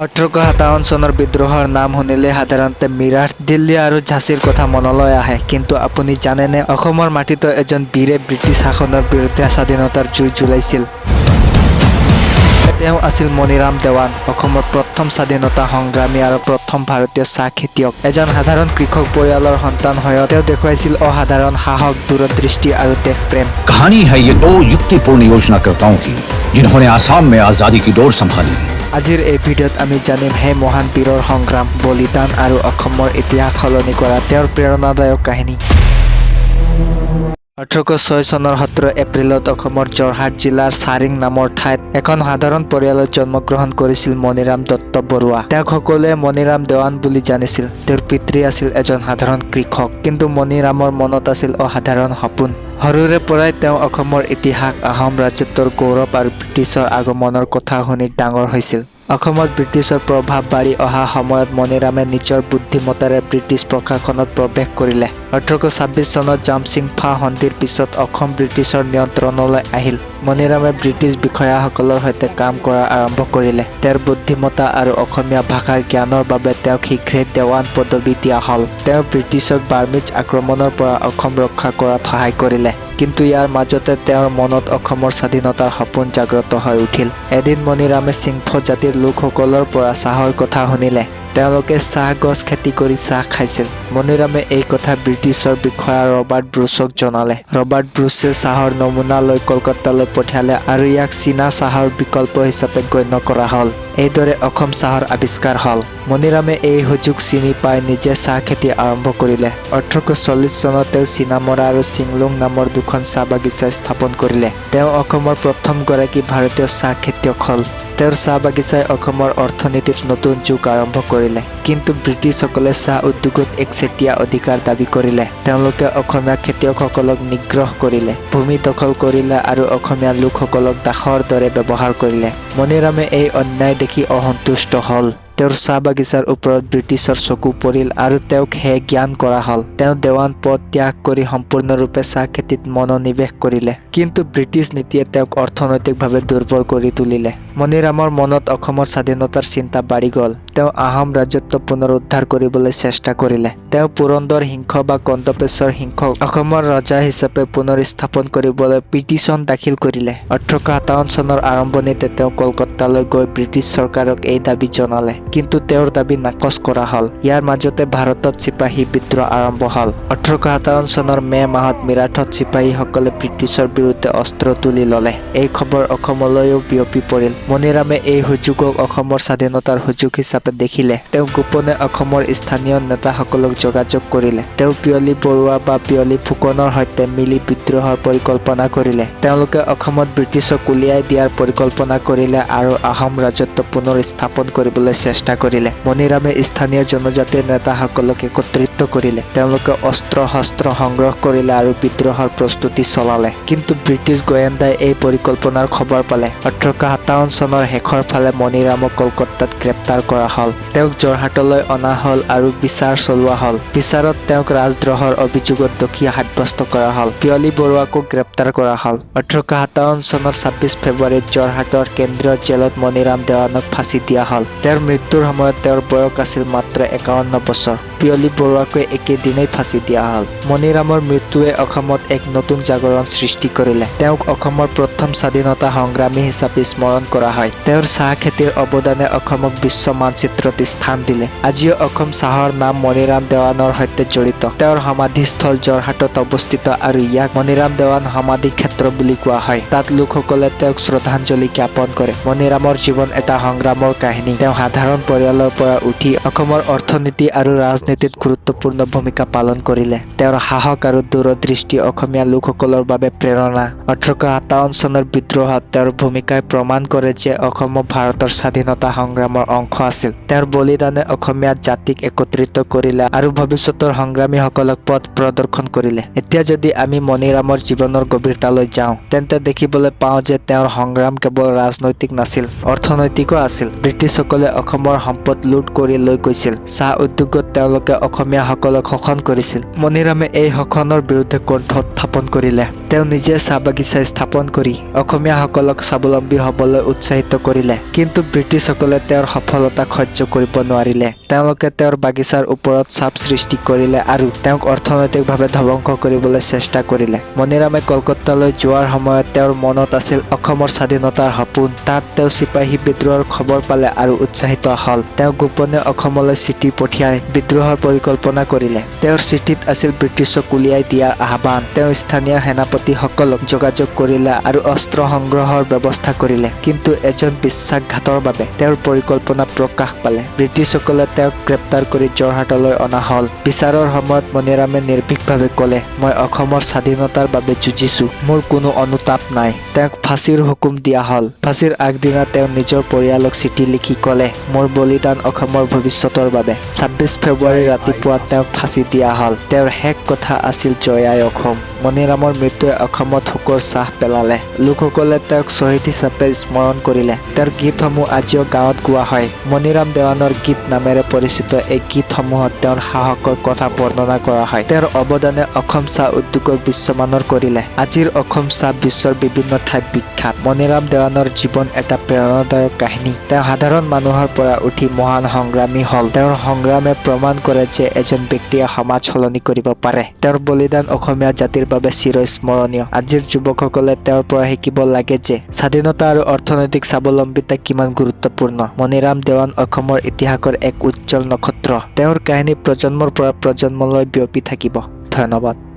1857 চনৰ বিদ্ৰোহৰ নাম শুনিলে সাধাৰণতে মিৰাট, দিল্লী আৰু ঝাঁচীৰ কথা মনলৈ আহে। কিন্তু আপুনি জানেনে অসমৰ মাটিতো এজন বীৰে ব্ৰিটিছ শাসনৰ বিৰুদ্ধে স্বাধীনতাৰ জুই জ্বলাইছিল। তেওঁ আছিল মণিৰাম দেৱান, অসমৰ প্ৰথম স্বাধীনতা সংগ্ৰামী আৰু প্ৰথম ভাৰতীয় চাহ খেতিয়ক। এজন সাধাৰণ কৃষক পৰিয়ালৰ সন্তান হৈও তেওঁ দেখুৱাইছিল অসাধাৰণ সাহস, দূৰদৃষ্টি আৰু দেশপ্ৰেম। कहानी है ये दो युक्तिपूर्ण योजनाकर्ताओं की जिन्होंने आसाम में आजादी की डोर संभाली। আজিৰ এই ভিডিঅ'ত আমি জানিম সেই মহান বীৰৰ সংগ্ৰাম, বলিদান আৰু অসমৰ ইতিহাস সলনি কৰা তেওঁৰ প্ৰেৰণাদায়ক কাহিনী। 1806 চনৰ 17 এপ্ৰিলত অসমৰ যোৰহাট জিলাৰ চাৰিং নামৰ ঠাইত এখন সাধাৰণ পৰিয়ালত জন্মগ্ৰহণ কৰিছিল মণিৰাম দত্ত বৰুৱা। তেওঁক সকলোৱে মণিৰাম দেৱান বুলি জানিছিল। তেওঁৰ পিতৃ আছিল এজন সাধাৰণ কৃষক, কিন্তু মণিৰামৰ মনত আছিল অসাধাৰণ সপোন। সৰুৰে পৰাই তেওঁ অসমৰ ইতিহাস, আহোম ৰাজত্বৰ গৌৰৱ আৰু ব্ৰিটিছৰ আগমনৰ কথা শুনি ডাঙৰ হৈছিল। অসমত ব্ৰিটিছৰ প্ৰভাৱ বাঢ়ি অহা সময়ত মণিৰামে নিজৰ বুদ্ধিমত্তাৰে ব্ৰিটিছ প্ৰশাসনত প্ৰৱেশ কৰিলে। 1826 চনত জামছিংফা সন্ধিৰ পিছত অসম ব্ৰিটিছৰ নিয়ন্ত্ৰণলৈ আহিল। মণিৰামে ব্ৰিটিছ বিষয়াসকলৰ সৈতে কাম কৰা আৰম্ভ কৰিলে। তেওঁৰ বুদ্ধিমত্তা আৰু অসমীয়া ভাষাৰ জ্ঞানৰ বাবে তেওঁক শীঘ্ৰেই দেৱান পদবী দিয়া হ'ল। তেওঁ ব্ৰিটিছক বাৰ্মিজ আক্ৰমণৰ পৰা অসম ৰক্ষা কৰাত সহায় কৰিলে। কিন্তু ইয়াৰ মাজতে তেওঁৰ মনত অসমৰ স্বাধীনতাৰ সপোন জাগ্ৰত হৈ উঠিল। এদিন মণিৰামে সিংফ জাতিৰ লোকসকলৰ পৰা চাহৰ কথা শুনিলে। তেওঁলোকে চাহ গছ খেতি কৰি চাহ খাইছিল। মণিৰামে এই কথা ব্ৰিটিছৰ বিষয়া ৰবাৰ্ট ব্ৰুচক জনালে। ৰবাৰ্ট ব্ৰুচে চাহৰ নমুনা লৈ কলকাতালৈ পঠিয়ালে আৰু ইয়াক চীনা চাহৰ বিকল্প হিচাপে গণ্য কৰা হ'ল। এইদৰে অসম চাহৰ আৱিষ্কাৰ হ'ল। মণিৰামে এই সুযোগ চিনি পাই নিজে চাহ খেতি আৰম্ভ কৰিলে। 1840 চনত তেওঁ চীনামৰা আৰু চিংলুং নামৰ দুখন চাহ বাগিচা স্থাপন কৰিলে। তেওঁ অসমৰ প্ৰথমগৰাকী ভাৰতীয় চাহ খেতিয়ক হ'ল। তেওঁৰ চাহ বাগিচাই অসমৰ অৰ্থনীতিত নতুন যুগ আৰম্ভ কৰিলে। কিন্তু ব্ৰিটিছসকলে চাহ উদ্যোগত একচেটিয়া অধিকাৰ দাবী কৰিলে। তেওঁলোকে অসমীয়া খেতিয়কসকলক নিগ্ৰহ কৰিলে, ভূমি দখল কৰিলে আৰু অসমীয়া লোকসকলক দাসৰ দৰে ব্যৱহাৰ কৰিলে। মণিৰামে এই অন্যায় দেখি অসন্তুষ্ট হ'ল। তেওঁৰ চাহ বাগিচাৰ ওপৰত ব্ৰিটিছৰ চকু পৰিল আৰু তেওঁক হে জ্ঞান কৰা হ'ল। তেওঁ দেৱান পদ ত্যাগ কৰি সম্পূৰ্ণৰূপে চাহ খেতিত মনোনিৱেশ কৰিলে। কিন্তু ব্ৰিটিছ নীতিয়ে তেওঁক অৰ্থনৈতিকভাৱে দুৰ্বল কৰি তুলিলে। মণিৰামৰ মনত অসমৰ স্বাধীনতাৰ চিন্তা বাঢ়ি গ'ল। তেওঁ আহোম ৰাজত্ব পুনৰুদ্ধাৰ কৰিবলৈ চেষ্টা কৰিলে। তেওঁ পুৰন্দৰ সিংহ বা গণ্ডপেশ্বৰ সিংহক অসমৰ ৰজা হিচাপে পুনৰ স্থাপন কৰিবলৈ পিটিচন দাখিল কৰিলে। 1857 চনৰ আৰম্ভণিতে তেওঁ কলকাতালৈ গৈ ব্ৰিটিছ চৰকাৰক এই দাবী জনালে। কিন্তু তেওঁৰ দাবী নাকচ কৰা হ'ল। ইয়াৰ মাজতে ভাৰতত চিপাহী বিদ্ৰোহ আৰম্ভ হ'ল। 1857 চনৰ মে' মাহত মিৰাটত চিপাহীসকলে ব্ৰিটিছৰ বিৰুদ্ধে অস্ত্ৰ তুলি ল'লে। এই খবৰ অসমলৈও বিয়পি পৰিল। মণিৰামে এই সুযোগক অসমৰ স্বাধীনতাৰ সুযোগ হিচাপে দেখিলে। তেওঁ গোপনে অসমৰ স্থানীয় নেতাসকলক যোগাযোগ কৰিলে। তেওঁ পিয়লি বৰুৱা বা পিয়লি ফুকনৰ সৈতে মিলি বিদ্ৰোহৰ পৰিকল্পনা কৰিলে। তেওঁলোকে অসমত ব্ৰিটিছক উলিয়াই দিয়াৰ পৰিকল্পনা কৰিলে আৰু আহোম ৰাজত্ব পুনৰ স্থাপন কৰিবলৈ চেষ্টা কৰিলে। মণিৰামে স্থানীয় জনজাতিৰ নেতাসকলক একত্ৰিত কৰিলে। তেওঁলোকে অস্ত্ৰ-শস্ত্ৰ সংগ্ৰহ কৰিলে আৰু বিদ্ৰোহৰ প্ৰস্তুতি চলালে। কিন্তু ব্ৰিটিছ গোয়েন্দাই এই পৰিকল্পনাৰ খবৰ পালে। 1857 চনৰ শেষৰ ফালে মণিৰামক কলকাতাত গ্ৰেপ্তাৰ কৰা হ'ল। তেওঁক যোৰহাটলৈ অনা হ'ল আৰু বিচাৰ চলোৱা হ'ল। বিচাৰত তেওঁক ৰাজদ্ৰোহৰ অভিযোগত দোষী সাব্যস্ত কৰা হ'ল। পিয়লি বৰুৱাকো গ্ৰেপ্তাৰ কৰা হ'ল। 1857 চনৰ 26 ফেব্ৰুৱাৰীত যোৰহাটৰ কেন্দ্ৰীয় জেলত মণিৰাম দেৱানক ফাঁচি দিয়া হ'ল। তেওঁৰ মৃত্যুৰ সময়ত তেওঁৰ বয়স আছিল মাত্ৰ 51 বছৰ। পিয়লি বৰুৱাকো একেদিনেই ফাঁচি দিয়া হ'ল। মণিৰামৰ মৃত্যুৱে অসমত এক নতুন জাগৰণ সৃষ্টি কৰিলে। তেওঁক অসমৰ প্ৰথম স্বাধীনতা সংগ্ৰামী হিচাপে স্মৰণ কৰা হয়। তেওঁৰ চাহ খেতিৰ অৱদানে অসমক বিশ্ব মানচিত্ৰত স্থান দিলে। আজিও অসম চাহৰ নাম মণিৰাম দেৱানৰ সৈতে জড়িত। তেওঁৰ সমাধিস্থল যোৰহাটত অৱস্থিত আৰু ইয়াক মণিৰাম দেৱান সমাধি ক্ষেত্ৰ বুলি কোৱা হয়। তাত লোকসকলে তেওঁক শ্ৰদ্ধাঞ্জলি জ্ঞাপন কৰে। মণিৰামৰ জীৱন এটা সংগ্ৰামৰ কাহিনী। তেওঁ সাধাৰণ পৰিয়ালৰ পৰা উঠি অসমৰ অৰ্থনীতি আৰু ৰাজনীতিত গুৰুত্বপূৰ্ণ ভূমিকা পালন কৰিলে। তেওঁৰ সাহস আৰু দূৰদৃষ্টি অসমীয়া লোকসকলৰ বাবে প্ৰেৰণা। 1857 চনৰ বিদ্ৰোহত তেওঁৰ ভূমিকাই প্ৰমাণ কৰে যে অসম ভাৰতৰ স্বাধীনতা সংগ্ৰামৰ অংশ আছিল। তেওঁৰ বলিদানে অসমীয়া জাতিক একত্ৰিত কৰিলে আৰু ভৱিষ্যতৰ সংগ্ৰামীসকলক পথ প্ৰদৰ্শন কৰিলে। এতিয়া যদি আমি মণিৰামৰ জীৱনৰ গভীৰতালৈ যাওঁ, তেন্তে দেখিবলৈ পাওঁ যে তেওঁৰ সংগ্ৰাম কেৱল ৰাজনৈতিক নাছিল, অৰ্থনৈতিকো আছিল। ব্ৰিটিছসকলে অসমৰ সম্পদ লুট কৰি লৈ গৈছিল। চাহ উদ্যোগত তেওঁলোকে তেওঁলোকে অসমীয়াসকলক শোষণ কৰিছিল। মণিৰামে এই শোষণৰ বিৰুদ্ধে কণ্ঠ উত্থাপন কৰিলে। তেওঁ নিজে চাহ বাগিচা স্থাপন কৰি অসমীয়াসকলক স্বাৱলম্বী হ'বলৈ উৎসাহিত কৰিলে। কিন্তু ব্ৰিটিছসকলে তেওঁৰ সফলতাক সহ্য কৰিব নোৱাৰিলে। তেওঁলোকে তেওঁৰ বাগিচাৰ ওপৰত চাপ সৃষ্টি কৰিলে আৰু তেওঁক অৰ্থনৈতিকভাৱে ধ্বংস কৰিবলৈ চেষ্টা কৰিলে। মণিৰামে কলকাতালৈ যোৱাৰ সময়ত তেওঁৰ মনত আছিল অসমৰ স্বাধীনতাৰ সপোন। তাত তেওঁ চিপাহী বিদ্ৰোহৰ খবৰ পালে আৰু উৎসাহিত হ'ল। তেওঁ গোপনে অসমলৈ চিঠি পঠিয়াই বিদ্ৰোহৰ পৰিকল্পনা কৰিলে। তেওঁৰ চিঠিত আছিল ব্ৰিটিছক উলিয়াই দিয়াৰ আহ্বান। তেওঁ স্থানীয় সেনাপতিসকলক যোগাযোগ কৰিলে আৰু অস্ত্ৰ সংগ্ৰহৰ ব্যৱস্থা কৰিলে। কিন্তু এজন বিশ্বাসঘাতৰ বাবে তেওঁৰ পৰিকল্পনা প্ৰকাশ পালে। ব্ৰিটিছসকলে তেওঁক গ্ৰেপ্তাৰ কৰি যোৰহাটলৈ অনা হ'ল। বিচাৰৰ সময়ত মণিৰামে নিৰ্ভীকভাৱে ক'লে, মই অসমৰ স্বাধীনতাৰ বাবে যুঁজিছো, মোৰ কোনো অনুতাপ নাই। তেওঁক ফাঁচীৰ হুকুম দিয়া হ'ল। ফাঁচীৰ আগদিনা তেওঁ নিজৰ পৰিয়ালক চিঠি লিখি ক'লে, মোৰ বলিদান অসমৰ ভৱিষ্যতৰ বাবে। 26 ফেব্ৰুৱাৰী ৰাতিপুৱা তেওঁক ফাঁচী দিয়া হ'ল। তেওঁৰ শেষ কথা আছিল জয় আই অসম। মণিৰামৰ মৃত্যুৱে অসমত শোকৰ ছাঁ পেলালে। লোকসকলে তেওঁক শ্বহীদ হিচাপে স্মৰণ কৰিলে। তেওঁৰ গীতসমূহ আজিও গাঁৱত গোৱা হয়। মণিৰাম দেৱানৰ গীত নামেৰে পৰিচিত এই গীতসমূহত তেওঁৰ সাহসৰ কথা বৰ্ণনা কৰা হয়। তেওঁৰ অৱদানে অসম চাহ উদ্যোগক বিশ্বমানৰ কৰিলে। আজিৰ অসম চাহ বিশ্বৰ বিভিন্ন ঠাইত বিখ্যাত। মণিৰাম দেৱানৰ জীৱন এটা প্ৰেৰণাদায়ক কাহিনী। তেওঁ সাধাৰণ মানুহৰ পৰা উঠি মহান সংগ্ৰামী হ'ল। তেওঁৰ সংগ্ৰামে প্ৰমাণ কৰে যে এজন ব্যক্তিয়ে সমাজ সলনি কৰিব পাৰে। তেওঁৰ বলিদান অসমীয়া জাতিৰ বাবে চিৰস্মৰণীয়। আজিৰ যুৱকসকলে তেওঁৰ পৰা শিকিব লাগে যে স্বাধীনতা আৰু অৰ্থনৈতিক স্বাৱলম্বিতা কিমান গুৰুত্বপূৰ্ণ। মণিৰাম দেৱান অসমৰ ইতিহাসৰ এক উজ্জ্বল নক্ষত্ৰ। তেওঁৰ কাহিনী প্ৰজন্মৰ পৰা প্ৰজন্মলৈ বিয়পি থাকিব। ধন্যবাদ।